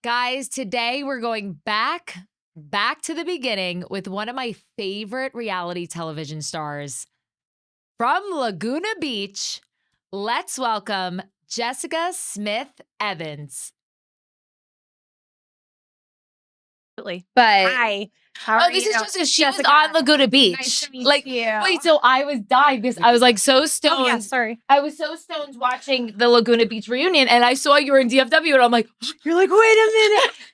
Guys, today we're going back to the beginning with one of my favorite reality television stars. From Laguna Beach, let's welcome Jessica Smith Evans. But Hi. This is just because she was on Laguna Beach. Nice to meet you. Wait, so I was dying because I was like so stoned. Oh, yeah, sorry. I was so stoned watching the Laguna Beach reunion, and I saw you were in DFW, and I'm like, You're like, wait a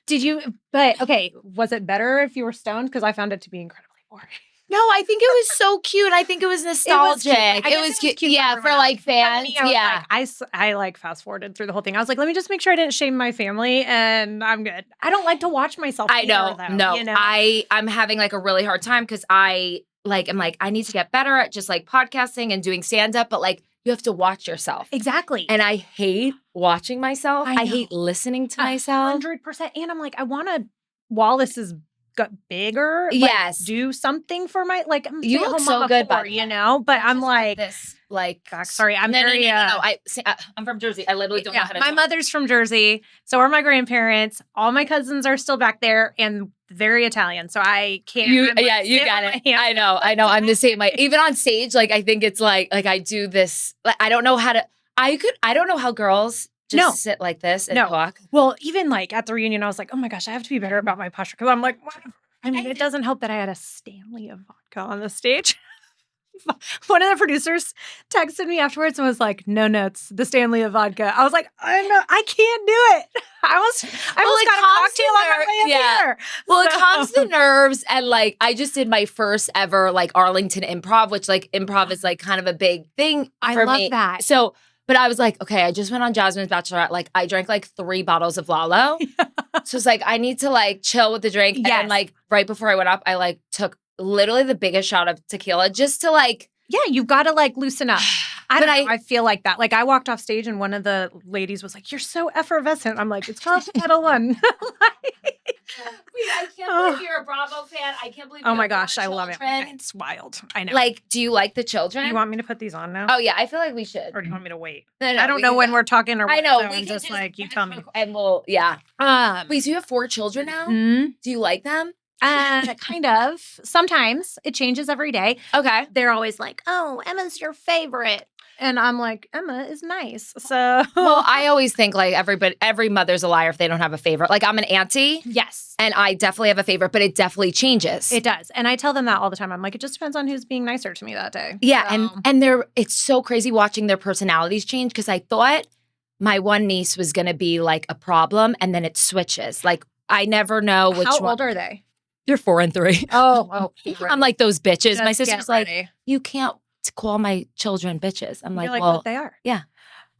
minute. But okay, was it better if you were stoned? Because I found it to be incredibly boring. no, I think it was so cute. I think it was nostalgic. It was cute. Yeah, for like fans. Yeah. I like fast forwarded through the whole thing. I was like, let me just make sure I didn't shame my family and I'm good. I don't like to watch myself. I know. Either, though, No, you know? I'm having like a really hard time because I need to get better at just like podcasting and doing stand up, but like you have to watch yourself. Exactly. And I hate watching myself. I hate listening to myself. 100%. And I'm like, I want to, while this is got bigger, yes, do something for my, like, I'm you look so good, but you know, but I'm like this, like, sorry, I'm no, very, I'm from Jersey. I literally don't know how to my talk. mother's from Jersey. So are my grandparents. All my cousins are still back there and very Italian. So I can't. You got it. I know. I'm the same. Like, even on stage, like, I think it's like I do this, like, I don't know how to, I don't know how girls just sit like this and talk. Well, even like at the reunion, I was like, oh my gosh, I have to be better about my posture. Cause I'm like, whatever. I mean, it doesn't help that I had a Stanley of vodka on the stage. One of the producers texted me afterwards and was like, no notes, the Stanley of vodka. I was like, I know, I can't do it. I almost got a cocktail on my way up here. Well, it calms the nerves. And like, I just did my first ever like Arlington improv, which like improv is like kind of a big thing for me. I love that. So, but I was like, okay, I just went on Jasmine's Bachelorette. Like, I drank like 3 bottles of Lalo. So it's like, I need to like chill with the drink. And then like right before I went up, I like took literally the biggest shot of tequila just to like. Yeah, you've got to like loosen up. I feel like that. Like I walked off stage and one of the ladies was like, you're so effervescent. I'm like, it's called Pedal One. I can't believe you're a Bravo fan. I can't believe. Oh my gosh, I love it. It's wild. I know. Like, do you like the children? You want me to put these on now? Oh yeah, I feel like we should. Or do you want me to wait? No, I don't know when we're talking or what. I know. So I'm just like, you tell me. And we'll, Wait, so you have 4 children now? Mm-hmm. Do you like them? Kind of. Sometimes it changes every day. Okay. They're always like, oh, Emma's your favorite. And I'm like, Emma is nice. So, well, I always think like every mother's a liar if they don't have a favorite. Like I'm an auntie. Yes. And I definitely have a favorite, but it definitely changes. It does. And I tell them that all the time. I'm like, it just depends on who's being nicer to me that day. Yeah. So. And it's so crazy watching their personalities change because I thought my one niece was going to be like a problem and then it switches. Like I never know which one. How old are they? They're 4 and 3. Oh. I'm like those bitches. Just my sister's like, you can't call my children bitches. I'm like, well, but they are. Yeah.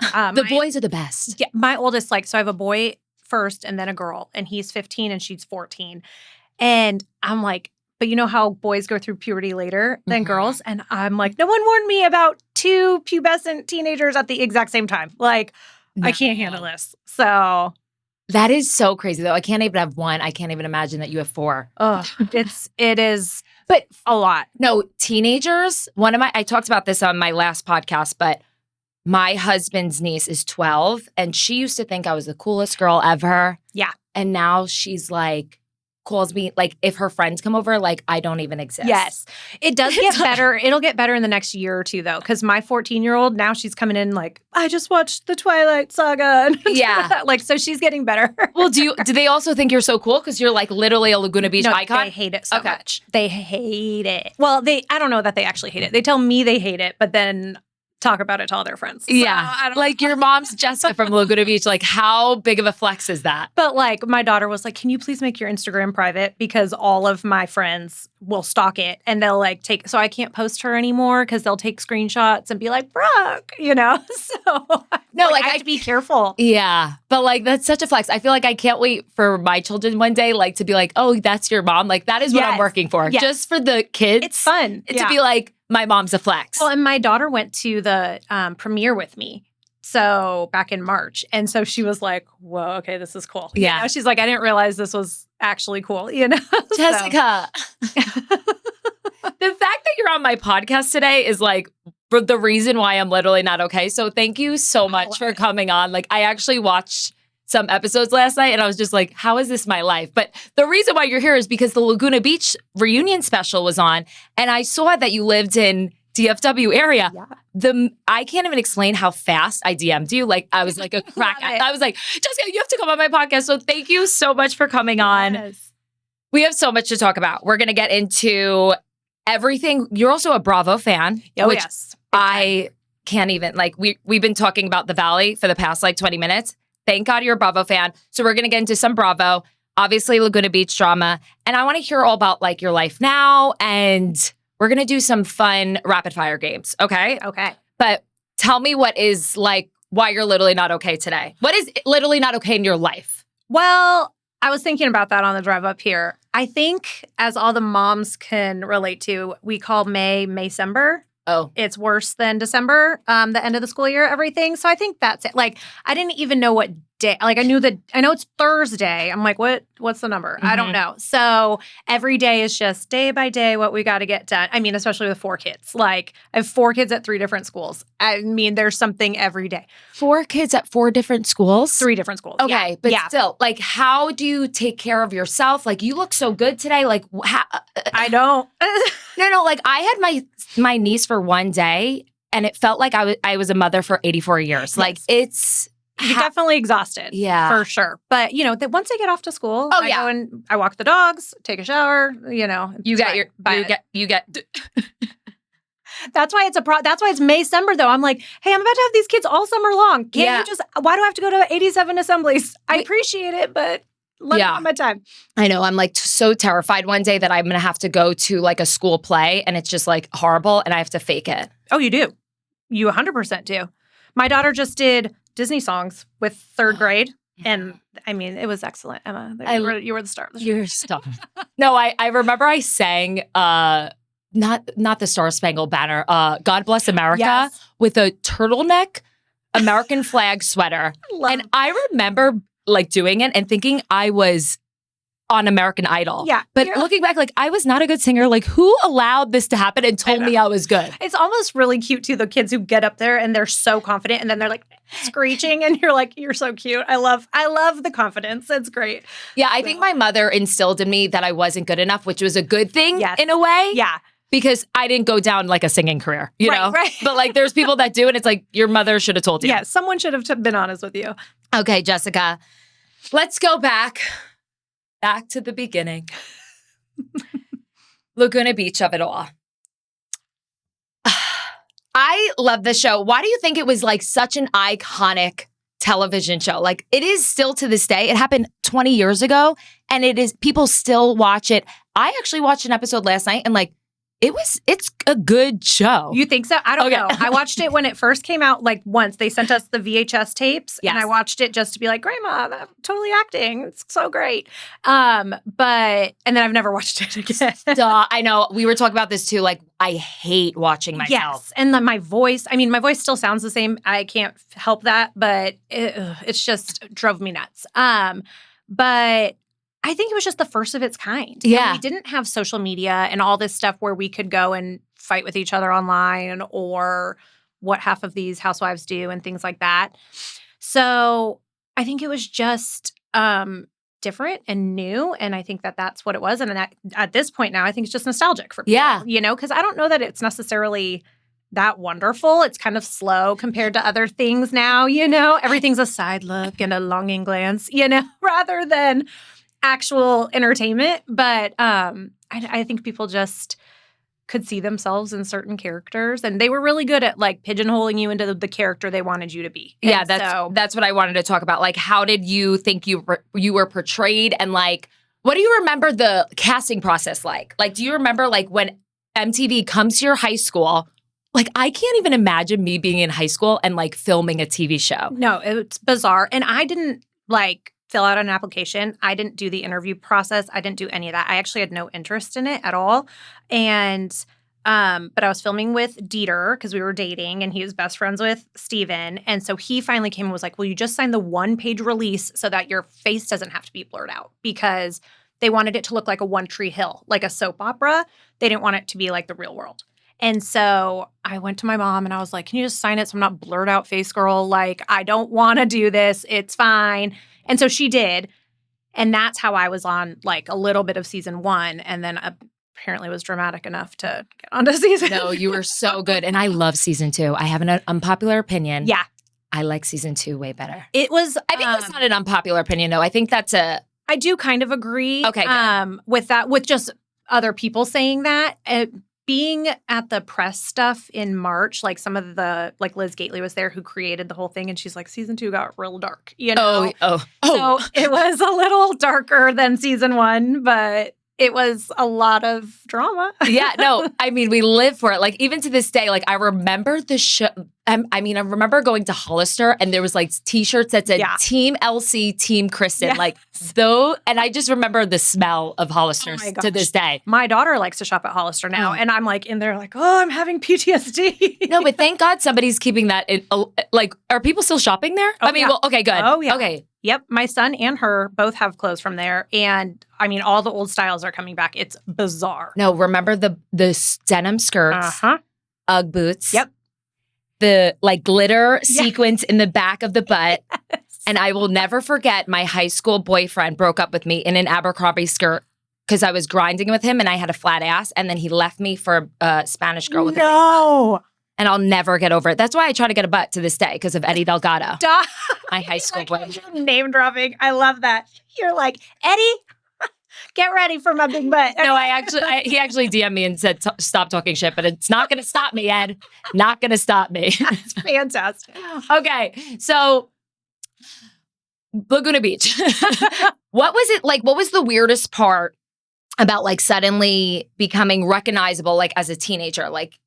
The boys are the best. Yeah, my oldest, so I have a boy first and then a girl, and he's 15 and she's 14. And I'm like, but you know how boys go through puberty later than girls? And I'm like, no one warned me about 2 pubescent teenagers at the exact same time. Like, I can't handle this. So that is so crazy, though. I can't even have 1. I can't even imagine that you have 4. Oh, it is, but a lot. No, teenagers. I talked about this on my last podcast, but my husband's niece is 12, and she used to think I was the coolest girl ever. Yeah. And now she's like, calls me, like, if her friends come over, like, I don't even exist. Yes. It does get better. It'll get better in the next year or 2, though, because my 14-year-old, now she's coming in like, I just watched the Twilight Saga. Yeah. Like, so she's getting better. Well, do they also think you're so cool because you're, like, literally a Laguna Beach icon? They hate it so much. They hate it. Well, I don't know that they actually hate it. They tell me they hate it, but then talk about it to all their friends. So yeah. Like your mom's Jessica from Laguna Beach. Like how big of a flex is that? But like my daughter was like, can you please make your Instagram private? Because all of my friends will stalk it and they'll like so I can't post her anymore because they'll take screenshots and be like, Brooke, you know? So no, like I have to be careful. Yeah. But like that's such a flex. I feel like I can't wait for my children one day like to be like, oh, that's your mom. Like that is what I'm working for. Yes. Just for the kids. It's fun. To be like, my mom's a flex. Well, and my daughter went to the premiere with me. So back in March. And so she was like, whoa, okay, this is cool. Yeah. You know, she's like, I didn't realize this was actually cool, you know? Jessica. The fact that you're on my podcast today is like the reason why I'm literally not okay. So thank you so much for coming on. Like I actually watched some episodes last night and I was just like, how is this my life? But the reason why you're here is because the Laguna Beach reunion special was on and I saw that you lived in DFW area. Yeah. I can't even explain how fast I DM'd you. Like I was like a crack. I was like, Jessica, you have to come on my podcast. So thank you so much for coming on. Yes. We have so much to talk about. We're going to get into everything. You're also a Bravo fan. Oh, which yes. I can't even, like, we've been talking about the Valley for the past, 20 minutes. Thank God you're a Bravo fan. So we're going to get into some Bravo, obviously Laguna Beach drama. And I want to hear all about, your life now. And we're going to do some fun rapid fire games, okay? Okay. But tell me what is, why you're literally not okay today. What is literally not okay in your life? Well, I was thinking about that on the drive up here. I think, as all the moms can relate to, we call May-December. Oh. It's worse than December, the end of the school year, everything. So I think that's it. I didn't even know what day. I know it's Thursday. I'm like, what's the number? I don't know. So every day is just day by day what we got to get done. I mean, especially with 4 kids. I have 4 kids at 3 different schools. I mean, there's something every day. 4 kids at 4 different schools? 3 different schools. Okay, yeah. but yeah. still, how do you take care of yourself? You look so good today. I don't. No, I had my niece for one day, and it felt like I was a mother for 84 years. Yes. You're definitely exhausted. Yeah. For sure. But, once they get off to school, I go and I walk the dogs, take a shower, You get That's why that's why it's May-December though. I'm like, hey, I'm about to have these kids all summer long. Can't you why do I have to go to 87 assemblies? I appreciate it, but let me have my time. I know. I'm so terrified one day that I'm going to have to go to a school play and it's just horrible and I have to fake it. Oh, you do. You 100% do. My daughter just did Disney songs with 3rd grade. Yeah. And I mean, it was excellent, Emma. You were the star of the show. You're a star. No, I remember I sang not the Star Spangled Banner, God Bless America with a turtleneck American flag sweater. And I remember doing it and thinking I was on American Idol. Yeah. But looking back, I was not a good singer. Who allowed this to happen and told me I was good? It's almost really cute too, the kids who get up there and they're so confident and then they're screeching and you're you're so cute. I love the confidence. It's great. Yeah, I think my mother instilled in me that I wasn't good enough, which was a good thing in a way. Yeah. Because I didn't go down a singing career, you know? Right. But there's people that do, and it's your mother should have told you. Yeah, someone should have been honest with you. Okay, Jessica, let's go back to the beginning. Laguna Beach of it all. I love this show. Why do you think it was such an iconic television show? It is still to this day. It happened 20 years ago, and people still watch it. I actually watched an episode last night, and it's a good show. You think so? I don't know. I watched it when it first came out, once. They sent us the VHS tapes, and I watched it just to be like, Grandma, that's totally acting. It's so great. And then I've never watched it again. I know. We were talking about this too. I hate watching myself. Yes. And then my voice still sounds the same. I can't help that, but it's just drove me nuts. But I think it was just the first of its kind. Yeah. And we didn't have social media and all this stuff where we could go and fight with each other online or what half of these housewives do and things like that. So I think it was just different and new. And I think that's what it was. And at this point now, I think it's just nostalgic for people, because I don't know that it's necessarily that wonderful. It's kind of slow compared to other things now, Everything's a side look and a longing glance, rather than actual entertainment. But I think people just could see themselves in certain characters, and they were really good at pigeonholing you into the character they wanted you to be. Yeah, that's what I wanted to talk about. How did you think you were portrayed, and what do you remember the casting process like? Do you remember when MTV comes to your high school? I can't even imagine me being in high school and filming a TV show. No, it's bizarre, and I didn't fill out an application. I didn't do the interview process. I didn't do any of that. I actually had no interest in it at all. And but I was filming with Dieter because we were dating, and he was best friends with Steven. And so he finally came and was like, will you just sign the 1-page release so that your face doesn't have to be blurred out? Because they wanted it to look like a One Tree Hill, like a soap opera. They didn't want it to be like the real world. And so I went to my mom and I was like, can you just sign it so I'm not blurred out face girl? Like, I don't want to do this. It's fine. And so she did. And that's how I was on like a little bit of season 1. And then apparently was dramatic enough to get onto season. No, you were so good. And I love season 2. I have an unpopular opinion. Yeah. I like season 2 way better. It was. I think that's not an unpopular opinion, though. I think that's I do kind of agree. Okay, good. With that, with just other people saying that. Being at the press stuff in March, like some of the, like Liz Gately was there who created the whole thing. And she's like, season 2 got real dark, you know? Oh. So it was a little darker than season 1, but it was a lot of drama. Yeah, no, I mean, we live for it. Like, even to this day, like, I remember the show. I remember going to Hollister and there was like T-shirts that said Team Elsie, Team Kristen. Yes. Like, and I just remember the smell of Hollister's to this day. My daughter likes to shop at Hollister now. And I'm like in there like, oh, I'm having PTSD. No, but thank God somebody's keeping that. Like, are people still shopping there? Oh, I mean, well, okay, good. Oh, yeah. Okay. Yep. My son and her both have clothes from there. And I mean, all the old styles are coming back. It's bizarre. No, remember the denim skirts, Ugg boots. Yep. The like glitter sequins in the back of the butt. Yes. And I will never forget my high school boyfriend broke up with me in an Abercrombie skirt because I was grinding with him and I had a flat ass. And then he left me for a Spanish girl with a big butt. And I'll never get over it. That's why I try to get a butt to this day because of Eddie Delgado. My high school boyfriend. Name dropping. I love that. You're like, Eddie, get ready for my big butt. No, he actually DM'd me and said, stop talking shit, but it's not going to stop me, Ed. Not going to stop me. That's fantastic. Okay. So Laguna Beach. What was it like? What was the weirdest part about like suddenly becoming recognizable, like as a teenager, like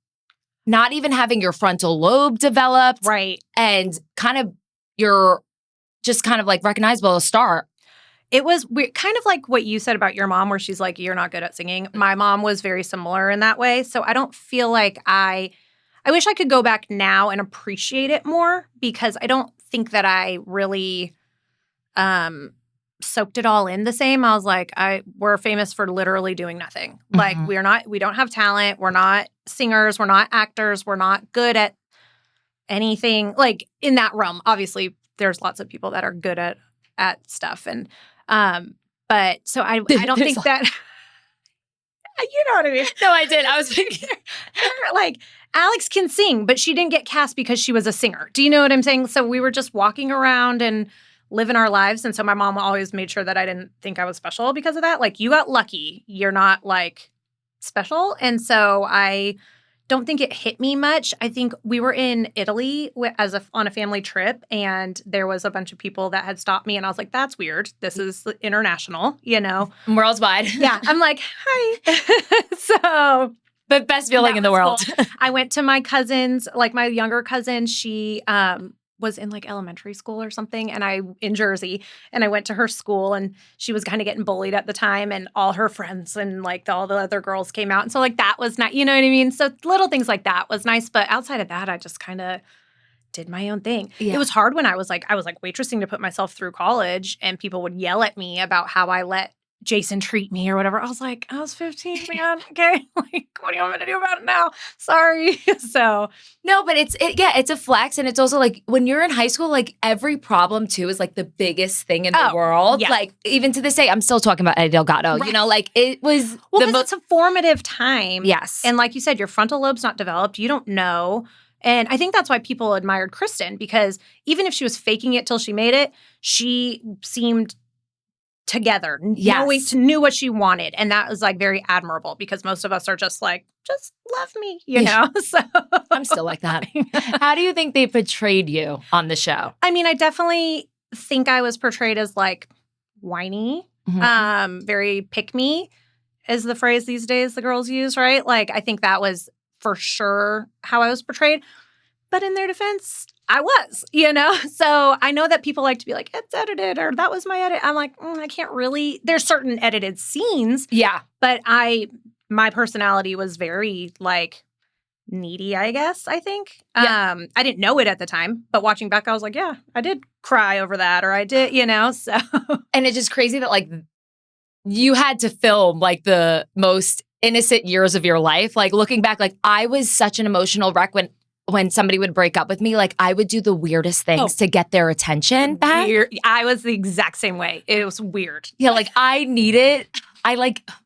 not even having your frontal lobe developed. Right. And kind of you're just kind of like recognizable as a star. It was weird, kind of like what you said about your mom, where she's like, you're not good at singing. My mom was very similar in that way. So I don't feel like I wish I could go back now and appreciate it more because I don't think that I really soaked it all in the same. I was like, we're famous for literally doing nothing. Mm-hmm. Like we don't have talent. We're not singers. We're not actors. We're not good at anything like in that realm. Obviously, there's lots of people that are good at stuff. And, but so I don't think that, you know what I mean? No, I did. I was thinking like Alex can sing, but she didn't get cast because she was a singer. Do you know what I'm saying? So we were just walking around and living our lives. And so my mom always made sure that I didn't think I was special because of that. Like, you got lucky. You're not like special. And so I don't think it hit me much. I think we were in Italy on a family trip, and there was a bunch of people that had stopped me, and I was like, that's weird. This is international, you know? Worldwide. Yeah. I'm like, hi. So the best feeling in the world. Cool. I went to my cousin's, like my younger cousin, she was in like elementary school or something, and in Jersey, and I went to her school, and she was kind of getting bullied at the time, and all her friends and like all the other girls came out, and so like that was not, you know what I mean? So little things like that was nice, but outside of that, I just kind of did my own thing. Yeah. It was hard when I was like waitressing to put myself through college, and people would yell at me about how I let Jason treat me or whatever. I was like, I was 15, man. Okay. Like, what do you want me to do about it now? Sorry. So no, but it's a flex. And it's also like when you're in high school, like every problem too is like the biggest thing in the world. Yeah. Like even to this day, I'm still talking about Eddie Delgado, right. You know, like it was it's a formative time. Yes. And like you said, your frontal lobe's not developed. You don't know. And I think that's why people admired Kristen, because even if she was faking it till she made it, she seemed together, knew what she wanted. And that was like very admirable, because most of us are just like, just love me, you know? So I'm still like that. How do you think they portrayed you on the show? I mean, I definitely think I was portrayed as like whiny, very pick me is the phrase these days the girls use, right? Like, I think that was for sure how I was portrayed. But in their defense, I was, you know? So I know that people like to be like, it's edited, or that was my edit. I'm like, I can't really. There's certain edited scenes. Yeah. But my personality was very like needy, I guess, I think. Yeah. I didn't know it at the time, but watching back, I was like, yeah, I did cry over that, or I did, you know? So. And it's just crazy that like you had to film like the most innocent years of your life. Like looking back, like I was such an emotional wreck when somebody would break up with me. Like I would do the weirdest things to get their attention back. Weird. I was the exact same way. It was weird. Yeah, like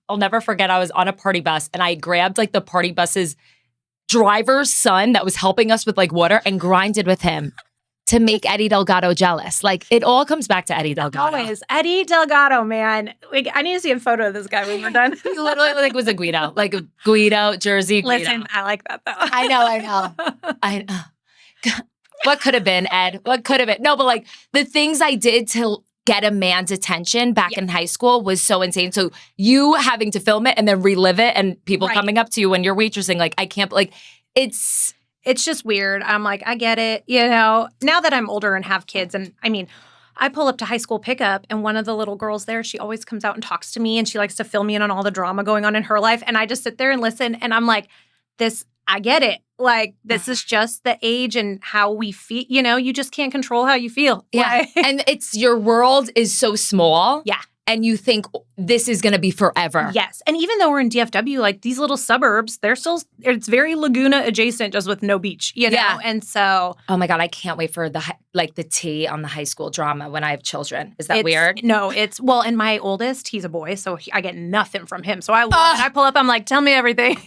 I'll never forget, I was on a party bus and I grabbed like the party bus's driver's son that was helping us with like water and grinded with him to make Eddie Delgado jealous. Like it all comes back to Eddie Delgado. Always. Eddie Delgado, man. Like, I need to see a photo of this guy when we're done. He literally like was a Guido, like a Guido, Jersey Guido. Listen, I like that though. I know. What could have been, Ed? What could have been? No, but like the things I did to get a man's attention back in high school was so insane. So you having to film it and then relive it and people coming up to you when you're waitressing, like I can't, like it's just weird. I'm like, I get it. You know, now that I'm older and have kids, and I mean, I pull up to high school pickup and one of the little girls there, she always comes out and talks to me and she likes to fill me in on all the drama going on in her life. And I just sit there and listen and I'm like, I get it. Like, this is just the age and how we feel. You know, you just can't control how you feel. Yeah. And your world is so small. Yeah. And you think this is going to be forever. Yes. And even though we're in DFW, like these little suburbs, it's very Laguna adjacent, just with no beach, you know? Yeah. And so. Oh my God, I can't wait for the tea on the high school drama when I have children. Is that weird? No, and my oldest, he's a boy, so I get nothing from him. So I love it. I pull up, I'm like, tell me everything.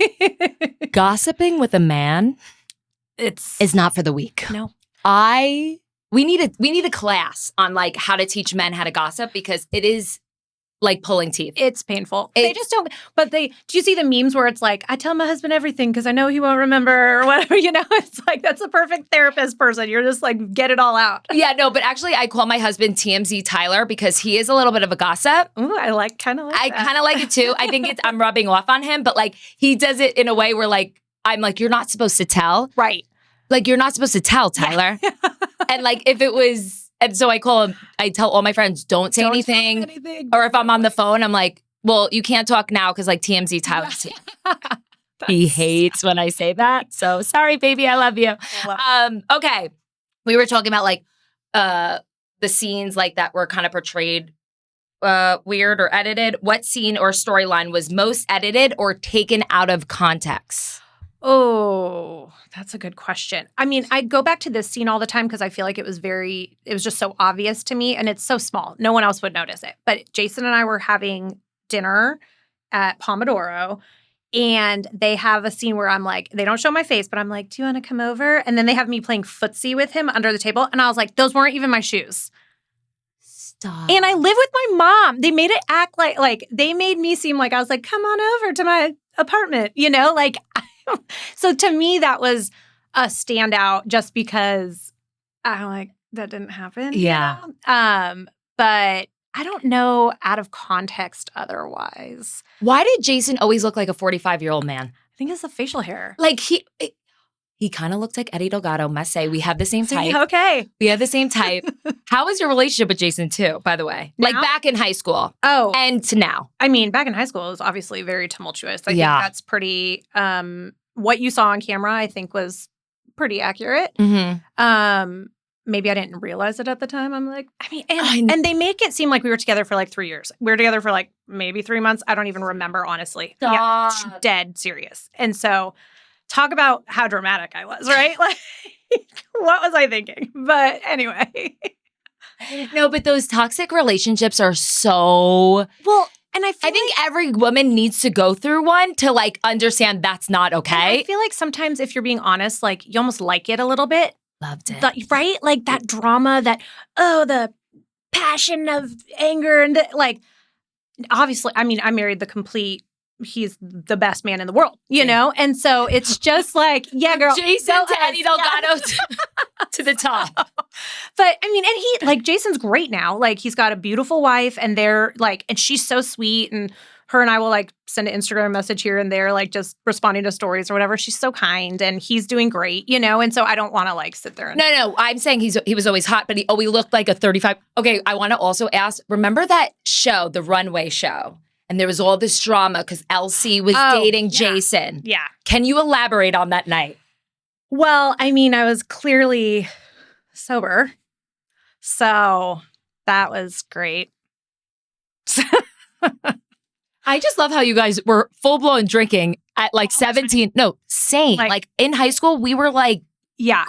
Gossiping with a man is not for the weak. No. We need a class on like how to teach men how to gossip because it is like pulling teeth. It's painful. They just don't. But do you see the memes where it's like, I tell my husband everything because I know he won't remember or whatever, you know? It's like, that's a perfect therapist person. You're just like, get it all out. Yeah, no, but actually I call my husband TMZ Tyler because he is a little bit of a gossip. Ooh, I kind of like it too. I think I'm rubbing off on him, but like he does it in a way where like, I'm like, you're not supposed to tell. Right. Like, you're not supposed to tell, Tyler. Yeah. And like, if it was, and so I tell all my friends, don't say anything. Or if I'm on the phone, I'm like, well, you can't talk now because like TMZ Tyler's here. He hates when I say that. So sorry, baby, I love you. Okay. We were talking about like the scenes like that were kind of portrayed weird or edited. What scene or storyline was most edited or taken out of context? Oh, that's a good question. I mean, I go back to this scene all the time because I feel like it was just so obvious to me and it's so small. No one else would notice it. But Jason and I were having dinner at Pomodoro and they have a scene where I'm like, they don't show my face, but I'm like, do you want to come over? And then they have me playing footsie with him under the table. And I was like, those weren't even my shoes. Stop. And I live with my mom. They made it act like they made me seem like I was like, come on over to my apartment, you know, like. So to me, that was a standout just because I'm like, that didn't happen. Yeah. You know? But I don't know out of context otherwise. Why did Jason always look like a 45-year-old man? I think it's the facial hair. Like he kind of looked like Eddie Delgado, must say. We have the same type. Okay. We have the same type. How was your relationship with Jason too, by the way? Now? Like back in high school. Oh. And to now. I mean, back in high school, it was obviously very tumultuous. I think that's pretty, what you saw on camera, I think was pretty accurate. Mm-hmm. Maybe I didn't realize it at the time. I'm like, I mean, and they make it seem like we were together for like 3 years. We were together for like maybe 3 months. I don't even remember, honestly. Stop. Yeah, dead serious. And so talk about how dramatic I was, right? Like, what was I thinking? But anyway. No, but those toxic relationships are so... Well, and I think every woman needs to go through one to like understand that's not okay. I feel like sometimes if you're being honest, like you almost like it a little bit. Loved it. Right? Like that drama, the passion of anger and like, obviously, I mean, I married he's the best man in the world, you know? And so it's just like, yeah, girl. Jason to Eddie Delgado to the top. But I mean, and Jason's great now. Like he's got a beautiful wife and they're like, and she's so sweet. And her and I will like send an Instagram message here and there, like just responding to stories or whatever. She's so kind and he's doing great, you know? And so I don't want to like sit there and. No, I'm saying he was always hot, but he looked like a 35. Okay, I want to also ask, remember that show, the runway show? And there was all this drama because Elsie was dating Jason. Yeah. Can you elaborate on that night? Well, I mean, I was clearly sober. So that was great. I just love how you guys were full blown drinking at like 17. No, same. Like in high school, we were like, Yeah.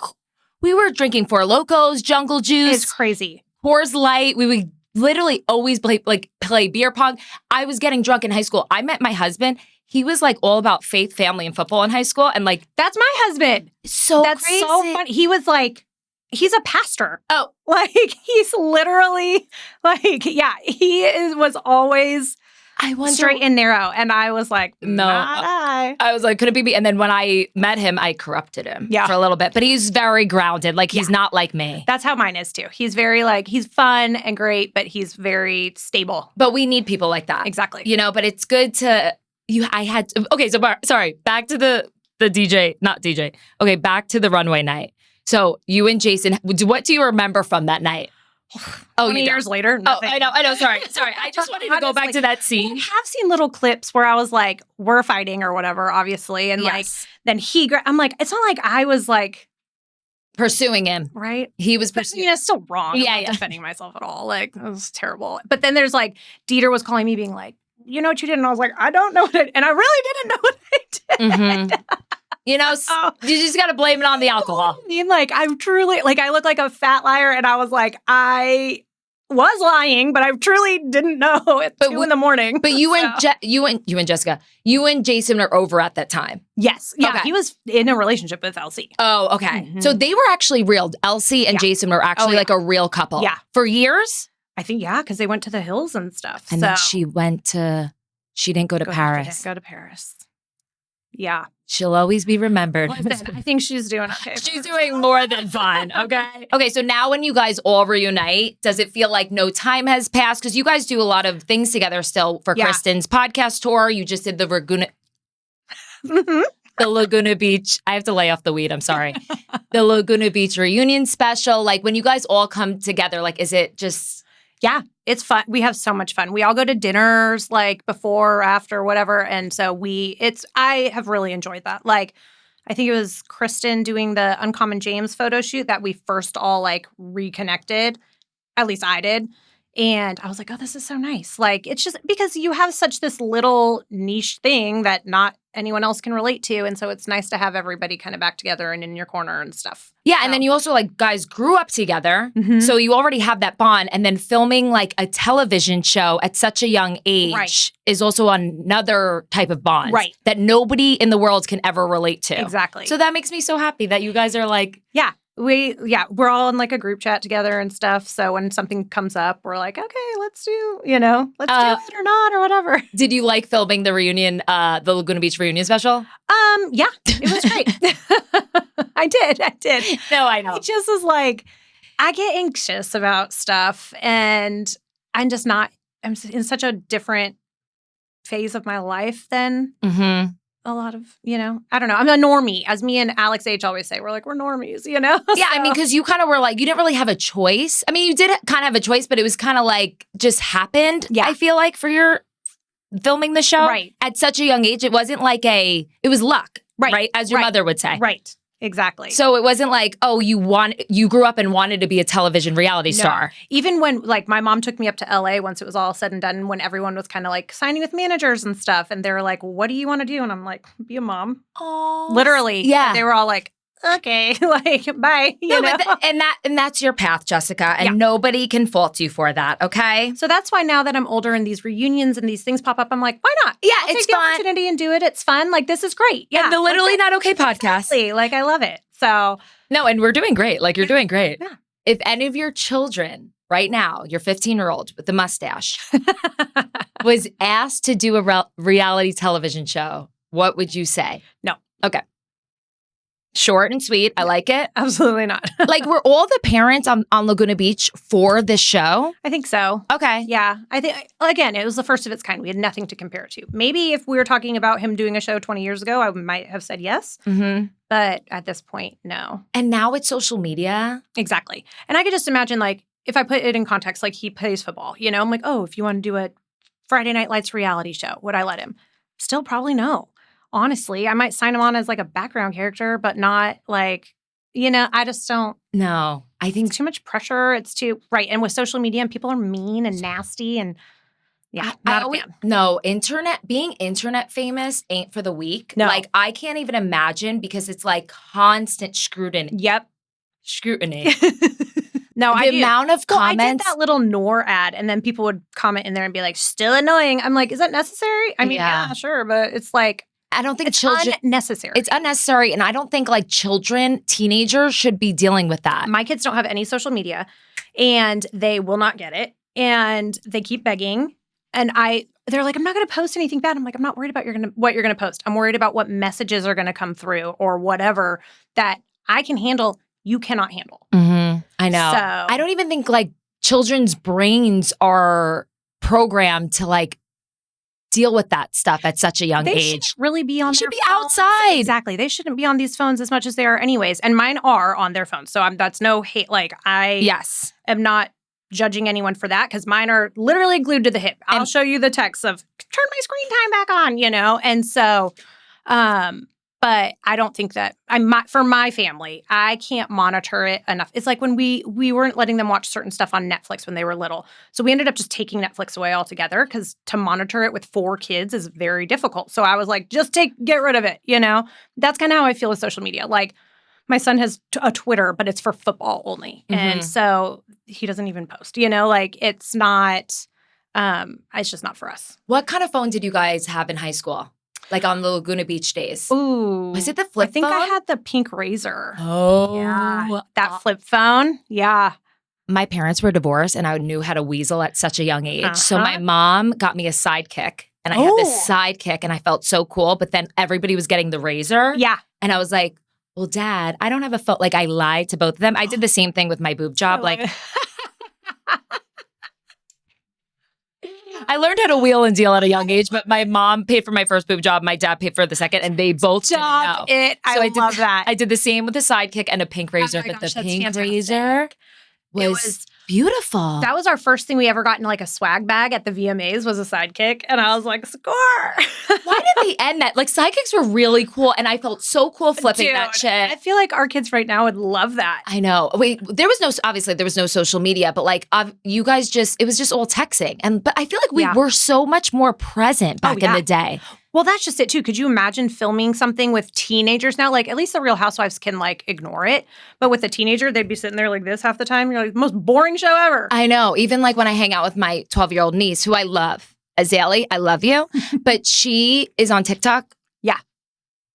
we were drinking Four Locos, Jungle Juice, It's crazy. Coors Light. We would literally always play beer pong. I was getting drunk in high school. I met my husband. He was like all about faith, family, and football in high school. And like, That's my husband. That's crazy. so funny. He was like, he's a pastor. Oh. Like, he's literally like, yeah, was always I wonder, straight and narrow. And I was like, no. not I. I was like, could it be me? And then when I met him, I corrupted him for a little bit. But he's very grounded. Like, he's not like me. That's how mine is too. He's very like, he's fun and great, but he's very stable. But we need people like that. Exactly. You know, but it's good to, okay, so sorry, back to the DJ, not DJ. Okay, back to the runway night. So you and Jason, what do you remember from that night? 20 years later, nothing. Oh, I know. Sorry. I just wanted to go back to that scene. I have seen little clips where I was like, we're fighting or whatever, obviously. And like, then I'm like, it's not like I was like pursuing him. Right? He was pursuing. It's still wrong. I'm not defending myself at all. Like, it was terrible. But then there's like, Dieter was calling me being like, you know what you did? And I was like, I don't know what I did. And I really didn't know what I did. Mm-hmm. You know, you just got to blame it on the alcohol. I mean, like, I truly, like, I look like a fat liar. And I was like, I was lying, but I truly didn't know at 2 in the morning. But you and Jessica, you and Jason are over at that time. Yes. Yeah. Okay. He was in a relationship with Elsie. Oh, okay. Mm-hmm. So they were actually real. Elsie and Jason were actually like a real couple. Yeah. For years? I think, because they went to the hills and stuff. And then she didn't go to Paris. Didn't go to Paris. Yeah. She'll always be remembered. Listen, I think she's doing okay. She's doing more than fun, okay? Okay, so now when you guys all reunite, does it feel like no time has passed? Because you guys do a lot of things together still for Kristen's podcast tour. You just did the Laguna... the Laguna Beach. I have to lay off the weed. I'm sorry. The Laguna Beach reunion special. Like when you guys all come together, like is it just... Yeah, it's fun. We have so much fun. We all go to dinners like before or after, whatever. And so I have really enjoyed that. Like, I think it was Kristen doing the Uncommon James photo shoot that we first all like reconnected. At least I did. And I was like, oh, this is so nice. Like, it's just because you have such this little niche thing that not anyone else can relate to. And so it's nice to have everybody kind of back together and in your corner and stuff. Yeah. And then you also like guys grew up together. Mm-hmm. So you already have that bond. And then filming like a television show at such a young age is also another type of bond that nobody in the world can ever relate to. Exactly. So that makes me so happy that you guys are like, we're all in like a group chat together and stuff. So when something comes up, we're like, okay, let's do it or not or whatever. Did you like filming the reunion, the Laguna Beach reunion special? Yeah, it was great. I did. No, I know. It just was like, I get anxious about stuff and I'm in such a different phase of my life than a lot of, I don't know. I'm a normie. As me and Alex H always say, we're like, we're normies, Yeah, so. I mean, because you kind of were like, you didn't really have a choice. I mean, you did kind of have a choice, but it was kind of like just happened, I feel like, for your filming the show. Right. At such a young age, it wasn't like it was luck, right? As your mother would say. Right. Exactly. So it wasn't like, oh, you grew up and wanted to be a television reality star. Even when like my mom took me up to LA once it was all said and done, when everyone was kind of like signing with managers and stuff. And they were like, what do you want to do? And I'm like, be a mom. Oh, literally. Yeah. They were all like, okay, like, bye. You know? And that's your path, Jessica. And nobody can fault you for that, okay? So that's why now that I'm older and these reunions and these things pop up, I'm like, why not? Yeah, I'll take the opportunity and do it. It's fun. Like, this is great. Yeah. And the Literally Not Okay podcast. Exactly. Like, I love it. So. No, and we're doing great. Like, you're doing great. Yeah. If any of your children right now, your 15-year-old with the mustache, was asked to do a reality television show, what would you say? No. Okay. Short and sweet. I like it. Absolutely not. Like, were all the parents on Laguna Beach for this show? I think so. Okay. Yeah. I think, again, it was the first of its kind. We had nothing to compare it to. Maybe if we were talking about him doing a show 20 years ago, I might have said yes. Mm-hmm. But at this point, no. And now it's social media. Exactly. And I could just imagine, like, if I put it in context, like he plays football, I'm like, oh, if you want to do a Friday Night Lights reality show, would I let him? Still probably no. Honestly, I might sign him on as like a background character, but not like, I just don't. No, I think it's too much pressure. It's too, right. And with social media and people are mean and nasty and Yeah, I not a always, fan. no, being internet famous ain't for the weak. No. Like, I can't even imagine because it's like constant scrutiny. Yep. Scrutiny. No, The I do. amount of Well, I did comments. that little Nor ad, and then people would comment in there and be like, "Still annoying." I'm like, "Is that necessary?" I mean, Yeah. yeah, sure, but it's like I don't think it's children. unnecessary. It's unnecessary. And I don't think like teenagers should be dealing with that. My kids don't have any social media, and they will not get it, and they keep begging. And they're like, "I'm not going to post anything bad." I'm like, "I'm not worried about what you're going to post. I'm worried about what messages are going to come through or whatever that I can handle. You cannot handle." I know. So I don't even think like children's brains are programmed to like deal with that stuff at such a young they age. shouldn't really be on. They should their be phones. outside. Exactly. They shouldn't be on these phones as much as they are, anyways. And mine are on their phones, so that's no hate. Like Yes. am not judging anyone for that because mine are literally glued to the hip. I'll show you the text of turn my screen time back on, and so, but I don't think that for my family, I can't monitor it enough. It's like when we weren't letting them watch certain stuff on Netflix when they were little. So we ended up just taking Netflix away altogether because to monitor it with 4 kids is very difficult. So I was like, get rid of it, That's kind of how I feel with social media. Like my son has a Twitter, but it's for football only. And so he doesn't even post, like it's not, it's just not for us. What kind of phone did you guys have in high school? Like on the Laguna Beach days? Ooh. Was it the flip I think phone? I had the pink Razor. Oh. Yeah. That flip phone. Yeah. My parents were divorced and I knew how to weasel at such a young age. So my mom got me a sidekick and I had this sidekick and I felt so cool. But then everybody was getting the Razor. Yeah. And I was like, well, Dad, I don't have a phone. Like I lied to both of them. I did the same thing with my boob job. I learned how to wheel and deal at a young age, but my mom paid for my first boob job. My dad paid for the second, and they both didn't know. I love that. I did the same with the sidekick and a pink Razor, but the pink Razor was beautiful. That was our first thing we ever got in like a swag bag at the VMAs was a sidekick, and I was like, score! Why did they end that? Like sidekicks were really cool, and I felt so cool flipping that shit. I feel like our kids right now would love that. I know. Wait, there was no social media, but like you guys it was just all texting. But I feel like we were so much more present back in the day. Well, that's just it too. Could you imagine filming something with teenagers now? Like at least the Real Housewives can like ignore it. But with a teenager, they'd be sitting there like this half the time. You're like, most boring show ever. I know. Even like when I hang out with my 12-year-old niece, who I love, Azalea, I love you. But she is on TikTok. Yeah.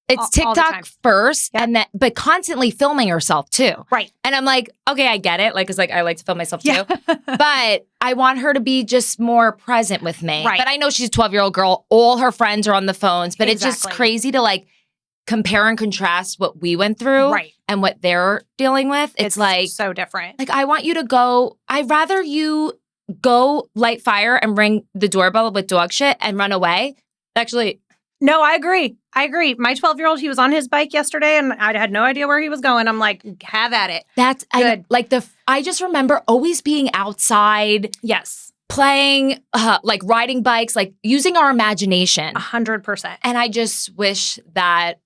It's TikTok first, and then but constantly filming herself too. Right. And I'm like, okay, I get it. Like, it's like I like to film myself too. But I want her to be just more present with me. Right. But I know she's a 12-year-old girl. All her friends are on the phones. But it's just crazy to like compare and contrast what we went through and what they're dealing with. It's like so different. Like, I want you to go, I'd rather you go light fire and ring the doorbell with dog shit and run away. Actually, no, I agree. My 12-year-old, he was on his bike yesterday and I had no idea where he was going. I'm like, have at it. That's good. I just remember always being outside. Yes. Playing, like riding bikes, like using our imagination. 100%. And I just wish that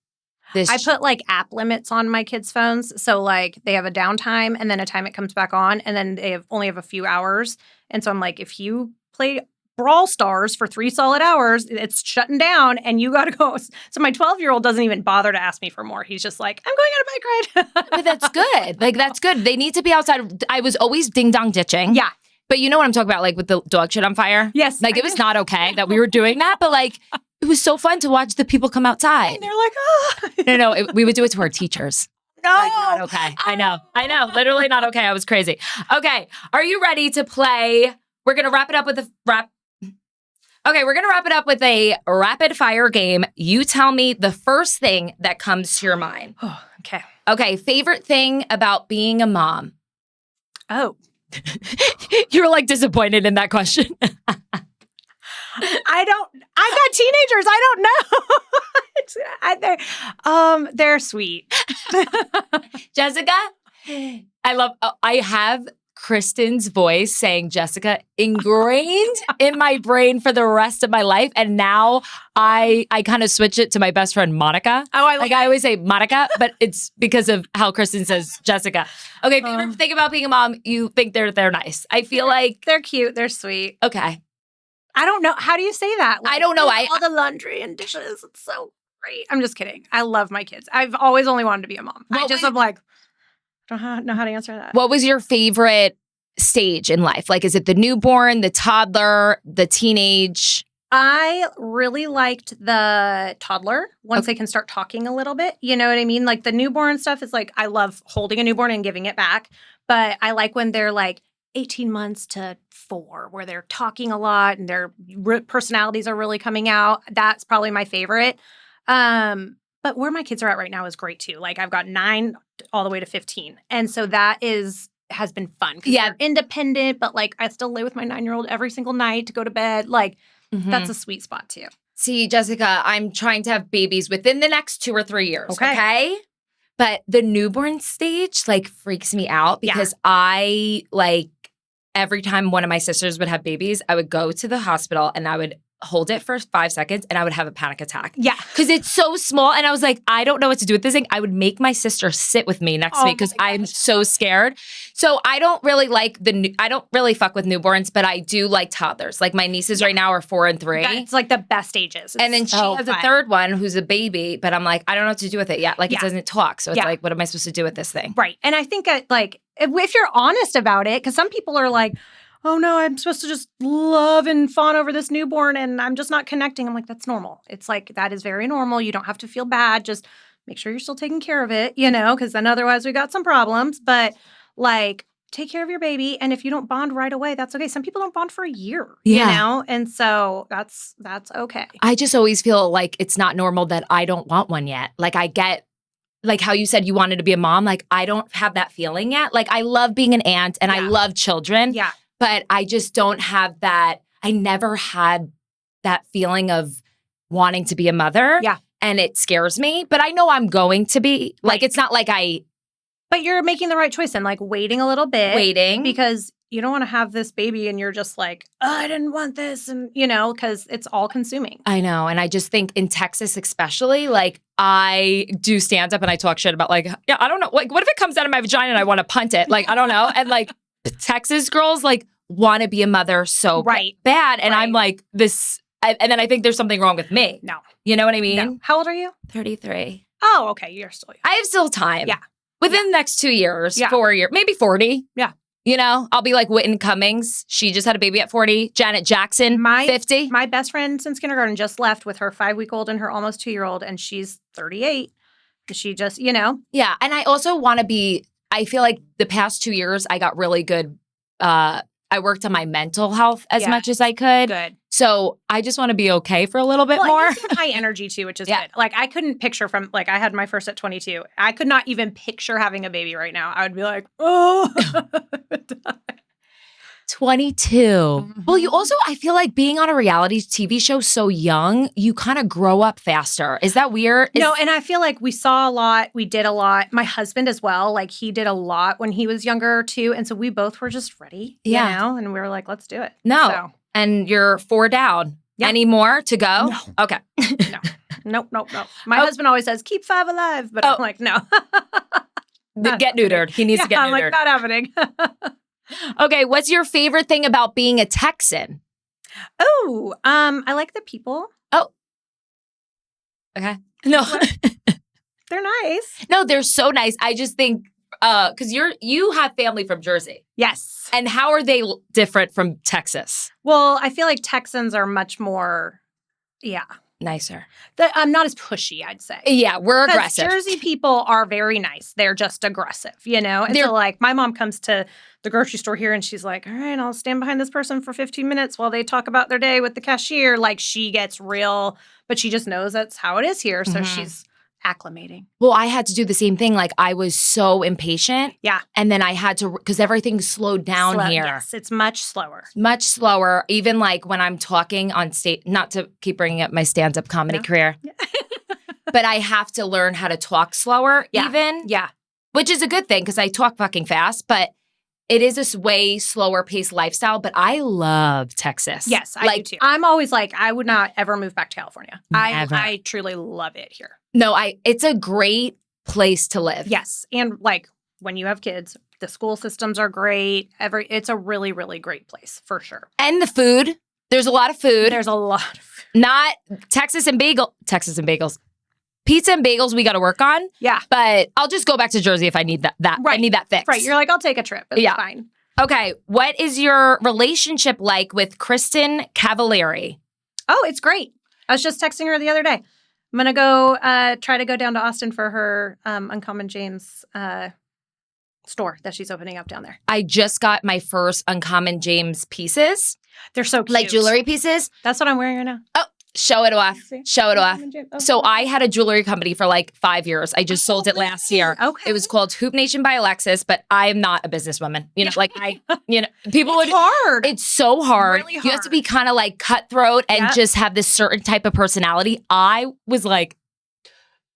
I put like app limits on my kids' phones. So like they have a downtime and then a time it comes back on and then they only have a few hours. And so I'm like, if you play Brawl Stars for 3 solid hours, it's shutting down and you got to go. So my 12-year-old doesn't even bother to ask me for more. He's just like, I'm going on a bike ride. But that's good. Like, that's good. They need to be outside. I was always ding-dong ditching. Yeah. But you know what I'm talking about, like with the dog shit on fire? Yes. Like, it was not okay that we were doing that, but like, it was so fun to watch the people come outside. And they're like, oh. No, we would do it to our teachers. No. Like, not okay. I know. Literally not okay. I was crazy. Okay. Are you ready to play? We're going to wrap it up with Okay, we're going to wrap it up with a rapid fire game. You tell me the first thing that comes to your mind. Oh, okay. Okay, favorite thing about being a mom? Oh. You're like disappointed in that question. I've got teenagers. I don't know. They're sweet. Jessica, I have Kristen's voice saying Jessica ingrained in my brain for the rest of my life. And now I kind of switch it to my best friend, Monica. Oh, I always say Monica, but it's because of how Kristen says Jessica. Okay, favorite thing about being a mom, you think they're nice. I feel like they're cute. They're sweet. Okay. I don't know. How do you say that? I don't know. All the laundry and dishes. It's so great. I'm just kidding. I love my kids. I've always only wanted to be a mom. I'm like, I don't know how to answer that. What was your favorite stage in life? Like, is it the newborn, the toddler, the teenage? I really liked the toddler once they can start talking a little bit. You know what I mean? Like the newborn stuff is like, I love holding a newborn and giving it back. But I like when they're like 18 months to 4, where they're talking a lot and their personalities are really coming out. That's probably my favorite. But where my kids are at right now is great too. Like I've got 9 all the way to 15. And so that has been fun. Yeah. They're independent, but like I still lay with my 9-year-old every single night to go to bed. Like that's a sweet spot too. See, Jessica, I'm trying to have babies within the next 2 or 3 years. Okay? But the newborn stage like freaks me out because I like every time one of my sisters would have babies, I would go to the hospital and I would hold it for 5 seconds and I would have a panic attack. Yeah. Because it's so small. And I was like, I don't know what to do with this thing. I would make my sister sit with me next to me because I'm so scared. So I don't really like I don't really fuck with newborns, but I do like toddlers. Like my nieces right now are 4 and 3. It's like the best ages. And then she has a third one who's a baby, but I'm like, I don't know what to do with it yet. Like it doesn't talk. So it's like, what am I supposed to do with this thing? Right. And I think like if you're honest about it, because some people are like, oh no, I'm supposed to just love and fawn over this newborn and I'm just not connecting. I'm like, that's normal. It's like, that is very normal. You don't have to feel bad. Just make sure you're still taking care of it, you know, because then otherwise we got some problems. But like, take care of your baby. And if you don't bond right away, that's okay. Some people don't bond for a year, you know? And so that's okay. I just always feel like it's not normal that I don't want one yet. Like I get like how you said you wanted to be a mom. Like I don't have that feeling yet. Like I love being an aunt and I love children. Yeah. But I just don't have that. I never had that feeling of wanting to be a mother. Yeah. And it scares me. But I know I'm going to be. Like, it's not like But you're making the right choice and like waiting a little bit. Waiting. Because you don't want to have this baby and you're just like, oh, I didn't want this. And, you know, because it's all consuming. I know. And I just think in Texas especially, like I do stand up and I talk shit about like, yeah, I don't know. Like, what if it comes out of my vagina and I want to punt it? Like, I don't know. And like, Texas girls like want to be a mother so bad. And I'm like this. And then I think there's something wrong with me. No. You know what I mean? No. How old are you? 33. Oh, okay. You're still young. I have still time. Yeah. Within the next 2 years, 4 years, maybe 40. Yeah. You know, I'll be like Whitney Cummings. She just had a baby at 40. Janet Jackson, 50. My best friend since kindergarten just left with her 5-week-old and her almost 2-year-old. And she's 38. She just, you know. Yeah. And I also want to be, I feel like the past 2 years, I got really good. I worked on my mental health as much as I could. Good. So I just want to be okay for a little bit more. And you seem high energy too, which is good. Like I couldn't picture like I had my first at 22. I could not even picture having a baby right now. I would be like, oh. 22. Mm-hmm. Well, you also, I feel like being on a reality TV show so young, you kind of grow up faster. Is that weird? No, and I feel like we saw a lot. We did a lot. My husband as well. Like he did a lot when he was younger too. And so we both were just ready, you know? And we were like, let's do it. No. So. And you're 4 down. Yeah. Any more to go? No. Okay. No. Nope. My husband always says, keep 5 alive. But I'm like, no. Get neutered. He needs to get neutered. I'm like, not happening. Okay, what's your favorite thing about being a Texan? Oh, I like the people. Oh. Okay. No. They're nice. No, they're so nice. I just think because you have family from Jersey. Yes. And how are they different from Texas? Well, I feel like Texans are much more, nicer. I'm not as pushy, I'd say. Yeah, we're aggressive. Jersey people are very nice. They're just aggressive, you know? And so like my mom comes to the grocery store here and she's like, all right, I'll stand behind this person for 15 minutes while they talk about their day with the cashier. Like she gets real, but she just knows that's how it is here. So she's acclimating. Well, I had to do the same thing. Like I was so impatient. Yeah. And then I had to, because everything slowed down here. Yes, it's much slower. Much slower. Even like when I'm talking on stage, not to keep bringing up my stand-up comedy career, but I have to learn how to talk slower even. Yeah. Which is a good thing because I talk fucking fast, but it is this way slower paced lifestyle, but I love Texas. Yes, I do too. I'm always like, I would not ever move back to California. I truly love it here. No, it's a great place to live. Yes. And like when you have kids, the school systems are great. It's a really, really great place for sure. And the food. There's a lot of food. There's a lot of food. Not Texas and bagels. Pizza and bagels we got to work on. Yeah. But I'll just go back to Jersey if I need that. Right. I need that fix. Right. You're like, I'll take a trip. It's fine. Okay. What is your relationship like with Kristen Cavallari? Oh, it's great. I was just texting her the other day. I'm going to go try to go down to Austin for her Uncommon James store that she's opening up down there. I just got my first Uncommon James pieces. They're so cute. Like jewelry pieces. That's what I'm wearing right now. Oh, show it off. Show it off. Oh, So I had a jewelry company for like 5 years. I just sold it last year. Okay. It was called Hoop Nation by Alexis, but I'm not a businesswoman. You know, like people would. It's hard. It's so hard. Really You have to be kind of like cutthroat and just have this certain type of personality. I was like,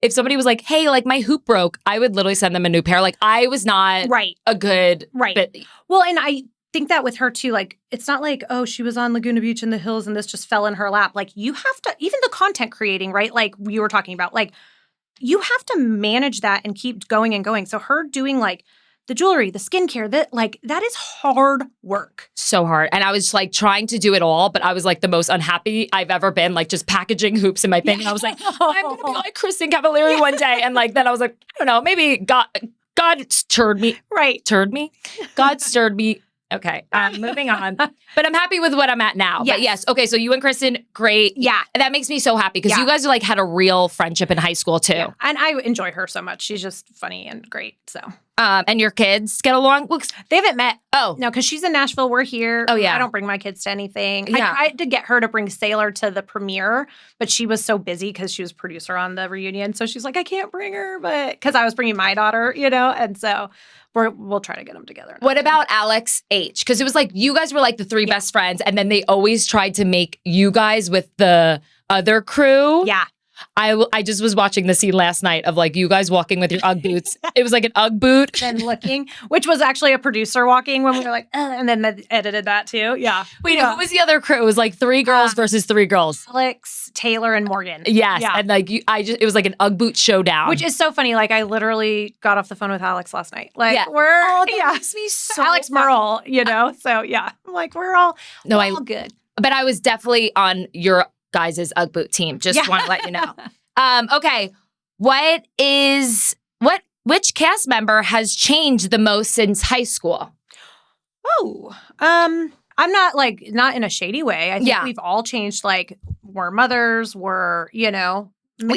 if somebody was like, hey, like my hoop broke, I would literally send them a new pair. Like I was not a good fit. Well, and I think that with her too, like, it's not like, oh, she was on Laguna Beach in the hills and this just fell in her lap. Like you have to, even the content creating, right? Like we were talking about, like you have to manage that and keep going and going. So her doing like the jewelry, the skincare, that is hard work. So hard. And I was like trying to do it all, but I was like the most unhappy I've ever been, like just packaging hoops in my thing. And I was like, I'm going to be like Kristen Cavallari one day. And like, then I was like, I don't know, maybe God stirred me. Right. Stirred me? God stirred me. Okay, moving on. But I'm happy with what I'm at now. Yes. But yes, okay, so you and Kristen, great. Yeah. That makes me so happy because you guys like had a real friendship in high school too. Yeah. And I enjoy her so much. She's just funny and great. So, and your kids get along? Well, they haven't met. Oh. No, because she's in Nashville. We're here. Oh, yeah. I don't bring my kids to anything. Yeah. I tried to get her to bring Sailor to the premiere, but she was so busy because she was producer on the reunion. So she's like, I can't bring her, but because I was bringing my daughter, and so we'll try to get them together. What about Alex H? Because it was like you guys were like the three best friends, and then they always tried to make you guys with the other crew. Yeah. I just was watching the scene last night of like you guys walking with your Ugg boots. It was like an Ugg boot. And looking, which was actually a producer walking when we were like, and then they edited that too. Yeah. Wait, who was the other crew? It was like three girls versus three girls. Alex, Taylor, and Morgan. Yes. Yeah. And like it was like an Ugg boot showdown. Which is so funny. Like I literally got off the phone with Alex last night. Like makes me so Alex Merle, So yeah. I'm like, we're all good. But I was definitely on your guys' Ugg boot team. Just want to let you know. Okay. Which cast member has changed the most since high school? Oh, I'm not in a shady way. I think we've all changed. Like we're mothers, we're,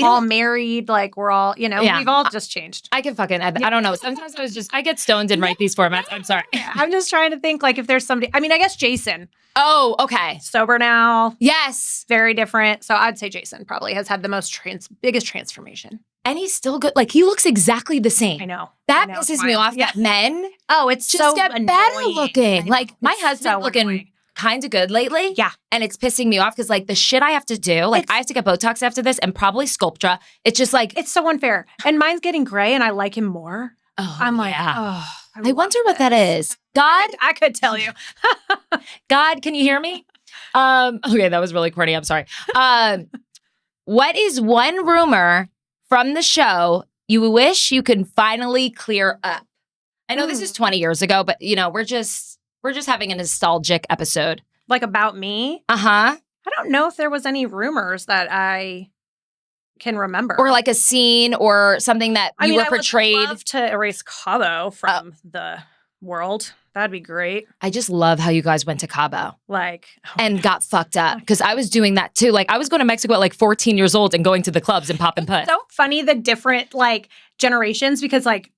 all married, like we're all, we've all just changed. I can fucking, I don't know. Sometimes I get stoned and write these formats. I'm sorry. I'm just trying to think like if there's somebody, I mean, I guess Jason. Oh, okay. Sober now. Yes. Very different. So I'd say Jason probably has had the biggest transformation. And he's still good. Like he looks exactly the same. I know. That pisses me off that men it's just so get annoying. better looking. Like my husband's looking annoying. kind of good lately. Yeah. And it's pissing me off because like the shit I have to do, like I have to get Botox after this and probably Sculptra. It's just like. It's so unfair. And mine's getting gray and I like him more. Oh, I'm like, I wonder what that is. God. I could tell you. God, can you hear me? Okay, that was really corny. I'm sorry. What is one rumor from the show you wish you could finally clear up? I know this is 20 years ago, but we're just having a nostalgic episode. Like about me? Uh-huh. I don't know if there was any rumors that I can remember. Or like a scene or something that you were portrayed. I would love to erase Cabo from the world. That'd be great. I just love how you guys went to Cabo. Like. And got fucked up. Because I was doing that too. Like I was going to Mexico at like 14 years old and going to the clubs and pop and put. So funny the different like generations because like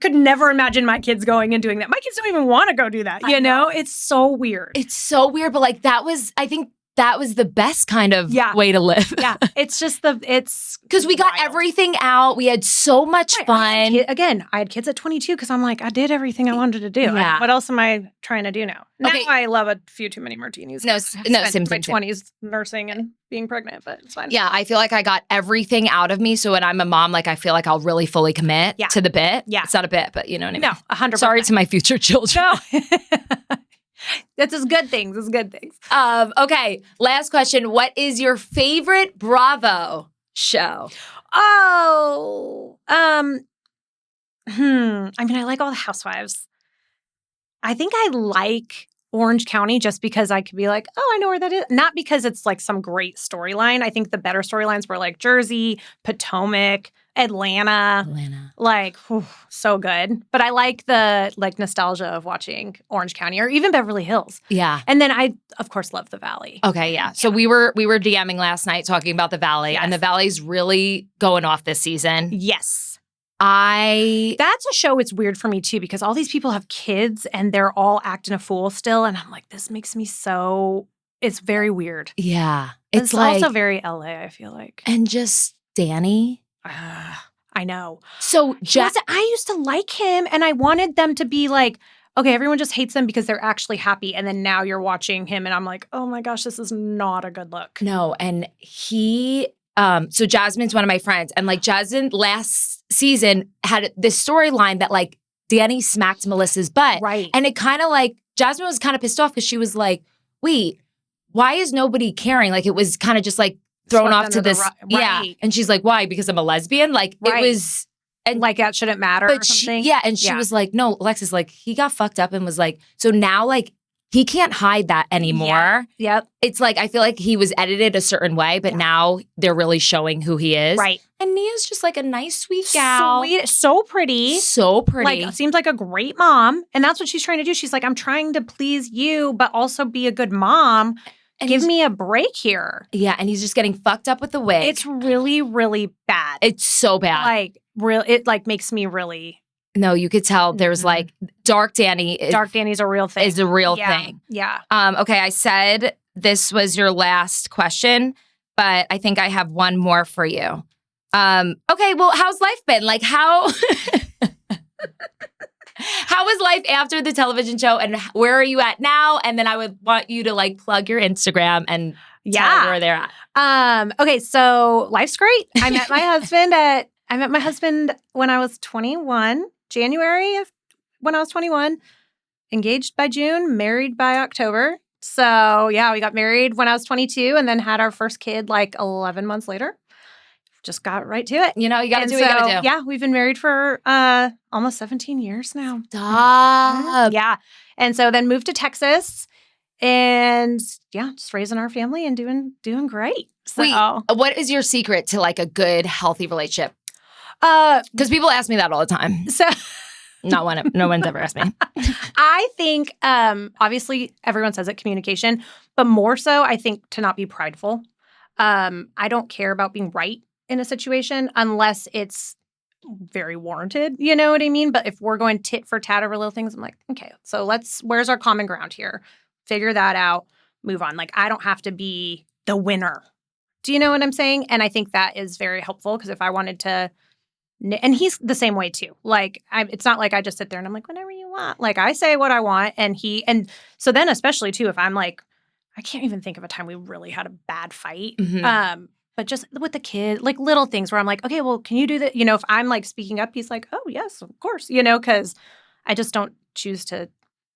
could never imagine my kids going and doing that. My kids don't even want to go do that. Know? It's so weird. It's so weird. But like I think that was the best kind of way to live. Yeah. It's just because we got everything out. We had so much fun. I had kids at 22 because I'm like, I did everything I wanted to do. Yeah. What else am I trying to do now? Now I love a few too many martinis. No, same. My 20s nursing and being pregnant, but it's fine. Yeah, I feel like I got everything out of me. So when I'm a mom, like I feel like I'll really fully commit to the bit. Yeah. It's not a bit, but you know what I mean? No, 100%. Sorry to my future children. No. That's as good things. Okay, last question. What is your favorite Bravo show? Oh, I mean, I like all the Housewives. I think I like Orange County just because I could be like, oh, I know where that is. Not because it's like some great storyline. I think the better storylines were like Jersey, Potomac, Atlanta. Like, whew, so good. But I like the like nostalgia of watching Orange County or even Beverly Hills. Yeah. And then I, of course, love the Valley. Okay, yeah. So we were DMing last night talking about the Valley, and the Valley's really going off this season. Yes. That's a show. It's weird for me too because all these people have kids and they're all acting a fool still, and I'm like, this makes me so. It's very weird. Yeah, it's like, also very LA. I feel like, and just Danny. I know. So I used to like him, and I wanted them to be like, okay, everyone just hates them because they're actually happy, and then now you're watching him, and I'm like, oh my gosh, this is not a good look. No, and he. So Jasmine's one of my friends, and like Jasmine last season had this storyline that like Danny smacked Melissa's butt. Right. And it kind of like, Jasmine was kind of pissed off because she was like, wait, why is nobody caring? Like it was kind of just like thrown off to this. Yeah. And she's like, why? Because I'm a lesbian? Like it was. And like that shouldn't matter or something? She was like, no, Alexis, like he got fucked up and was like, so now like he can't hide that anymore. Yeah. Yep. It's like, I feel like he was edited a certain way, but now they're really showing who he is. Right. And Nia's just like a nice, sweet gal. Sweet, so pretty. So pretty. Like, seems like a great mom. And that's what she's trying to do. She's like, I'm trying to please you, but also be a good mom. And give me a break here. Yeah, and he's just getting fucked up with the wig. It's really, really bad. It's so bad. Like, it like makes me really... No, you could tell there's like Dark Danny. Dark Danny's a real thing. Is a real thing. Yeah. Okay, I said this was your last question, but I think I have one more for you. Okay, well, how's life been? Like how how was life after the television show and where are you at now? And then I would want you to like plug your Instagram and tell where they're at. Okay, so life's great. I met my husband when I was 21. January of when I was 21, engaged by June, married by October. So yeah, we got married when I was 22 and then had our first kid like 11 months later. Just got right to it. You know, you got to do what you got to do. Yeah, we've been married for almost 17 years now. Stop. Yeah. And so then moved to Texas and yeah, just raising our family and doing great. So, wait, what is your secret to like a good, healthy relationship? Because people ask me that all the time. So no one's ever asked me. I think, obviously everyone says it, communication, but more so I think to not be prideful. I don't care about being right in a situation unless it's very warranted. You know what I mean? But if we're going tit for tat over little things, I'm like, okay, so where's our common ground here? Figure that out, move on. Like I don't have to be the winner. Do you know what I'm saying? And I think that is very helpful because if I wanted to, and he's the same way too. Like, it's not like I just sit there and I'm like, whatever you want. Like, I say what I want. And so then especially too, if I'm like, I can't even think of a time we really had a bad fight. Mm-hmm. But just with the kid, like little things where I'm like, okay, well, can you do that? You know, if I'm like speaking up, he's like, oh, yes, of course. You know, because I just don't choose to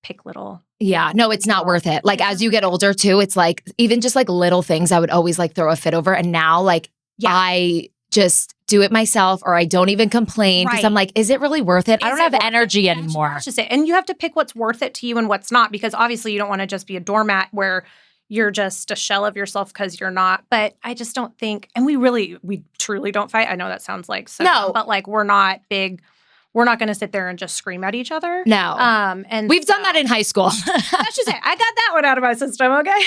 pick little. Yeah, no, it's not worth it. Like as you get older too, it's like even just like little things I would always like throw a fit over. And now like I just do it myself or I don't even complain because I'm like, is it really worth it? I don't have energy anymore. That's just it. And you have to pick what's worth it to you and what's not because obviously you don't want to just be a doormat where you're just a shell of yourself because you're not. But I just don't think, and we truly don't fight. I know that sounds like so dumb, but like we're not big. We're not going to sit there and just scream at each other. No. And we've done that in high school. That's just it. I got that one out of my system, okay?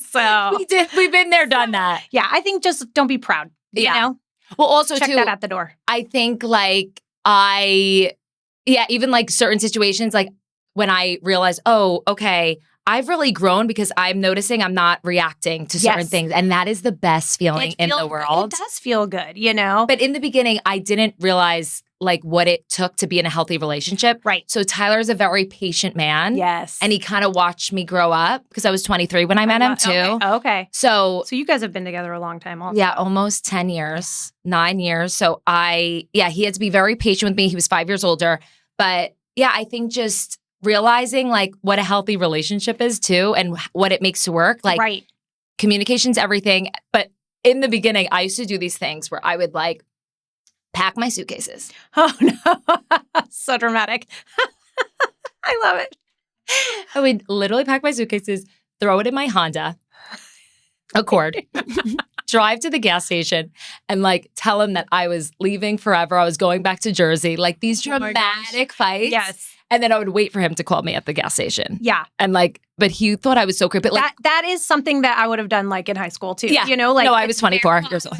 So we did. We've been there, done that. Yeah, I think just don't be proud. You know? Well, also check too, that at the door. I think like even like certain situations, like when I realize, oh, okay, I've really grown because I'm noticing I'm not reacting to certain things. And that is the best feeling in the world. It does feel good, you know? But in the beginning, I didn't realize like what it took to be in a healthy relationship. Right. So Tyler's a very patient man. Yes. And he kind of watched me grow up because I was 23 when I met him too. Okay. So you guys have been together a long time also. Yeah, almost 10 years, 9 years. So he had to be very patient with me. He was 5 years older. But yeah, I think just realizing like what a healthy relationship is too and what it makes to work. Like communication's everything. But in the beginning, I used to do these things where I would like pack my suitcases. Oh no. So dramatic. I love it. I would literally pack my suitcases, throw it in my Honda Accord, drive to the gas station, and like tell him that I was leaving forever. I was going back to Jersey. Like these Oh my dramatic fights. Yes. And then I would wait for him to call me at the gas station. Yeah. And like, but he thought I was so creepy. Like, That is something that I would have done like in high school too. Yeah. You know, like no, I was 24 years old.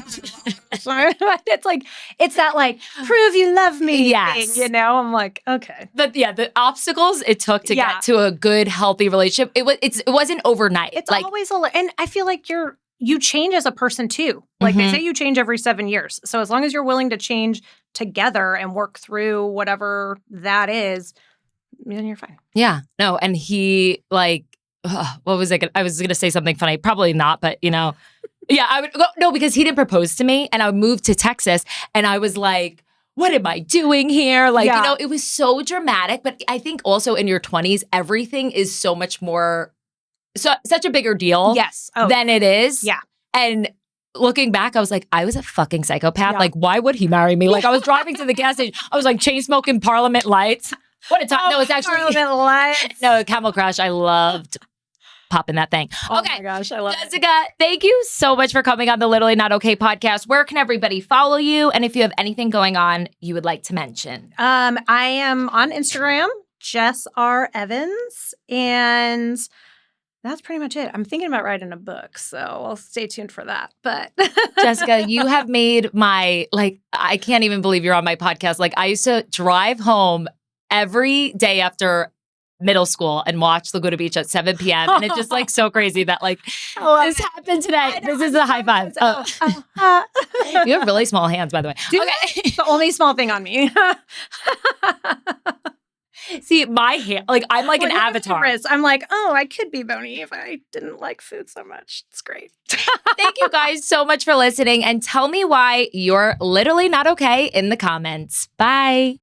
It's like, it's that like, prove you love me Yes. thing, you know? I'm like, okay. But yeah, the obstacles it took to Yeah. get to a good, healthy relationship, it wasn't overnight. It's like, always and I feel like you change as a person too. Like they Mhm. say you change every 7 years. So as long as you're willing to change together and work through whatever that is, then you're fine. yeah, no. And he like, what was I was going to say something funny. Probably not, but you know, yeah, I would go, no, because he didn't propose to me and I moved to Texas and I was like, what am I doing here? Like, Yeah. you know, it was so dramatic. But I think also in your 20s, everything is so much more, such a bigger deal Yes. Oh, than it is. Yeah. And looking back, I was like, I was a fucking psychopath. Yeah. Like, why would he marry me? Like, I was driving to the gas station. I was like chain smoking Parliament Lights. What a time. No, it's actually, Parliament Lights. no, Camel Crush. I loved popping that thing. Oh Okay. my gosh, I love it. Jessica, thank you so much for coming on the Literally Not Okay podcast. Where can everybody follow you? And if you have anything going on you would like to mention? I am on Instagram, Jess R. Evans, and that's pretty much it. I'm thinking about writing a book, so I'll stay tuned for that. But Jessica, you have made my, like, I can't even believe you're on my podcast. Like, I used to drive home every day after middle school and watch Laguna Beach at 7 p.m. And it's just like so crazy that like this happened today. This is a high five. You have really small hands, by the way. Okay. It's the only small thing on me. See, my hand, like I'm like an Look at my avatar. wrist. I'm like, oh, I could be bony if I didn't like food so much. It's great. Thank you guys so much for listening and tell me why you're literally not okay in the comments. Bye.